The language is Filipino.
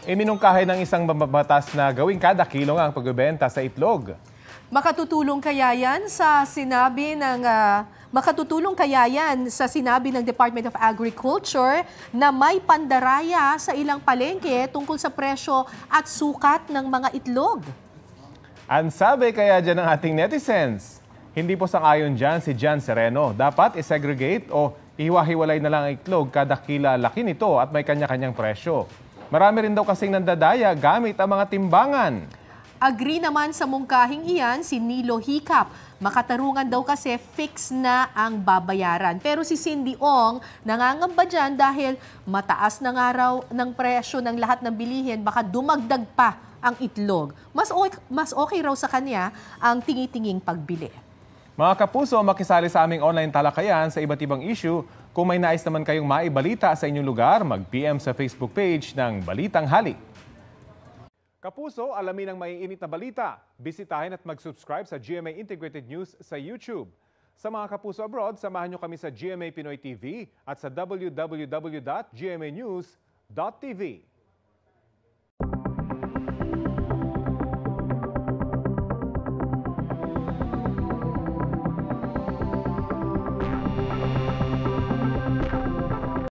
Iminungkahi ng isang mambabatas na gawing kada kilo nga ang pagbebenta sa itlog. Makatutulong kaya yan sa sinabi ng Department of Agriculture na may pandaraya sa ilang palengke tungkol sa presyo at sukat ng mga itlog. Ang sabi kaya dyan ng ating netizens, hindi po sang-ayon dyan si John Sereno. Dapat isegregate o ihiwa-hiwalay na lang ang itlog kada kila laki nito at may kanya-kanyang presyo. Marami rin daw kasing nandadaya gamit ang mga timbangan. Agree naman sa mungkahing iyan si Nilo Hicap. Makatarungan daw kasi fix na ang babayaran. Pero si Cindy Ong nangangamba dyan dahil mataas na nga raw ng presyo ng lahat ng bilihin, baka dumagdag pa ang itlog. Mas okay raw sa kanya ang tingi-tinging pagbili. Mga kapuso, makisali sa aming online talakayan sa iba't ibang issue. Kung may nais naman kayong maibalita sa inyong lugar, mag-PM sa Facebook page ng Balitang Halik. Kapuso, alamin ang maiinit na balita. Bisitahin at mag-subscribe sa GMA Integrated News sa YouTube. Sa mga kapuso abroad, samahan nyo kami sa GMA Pinoy TV at sa www.gmanews.tv.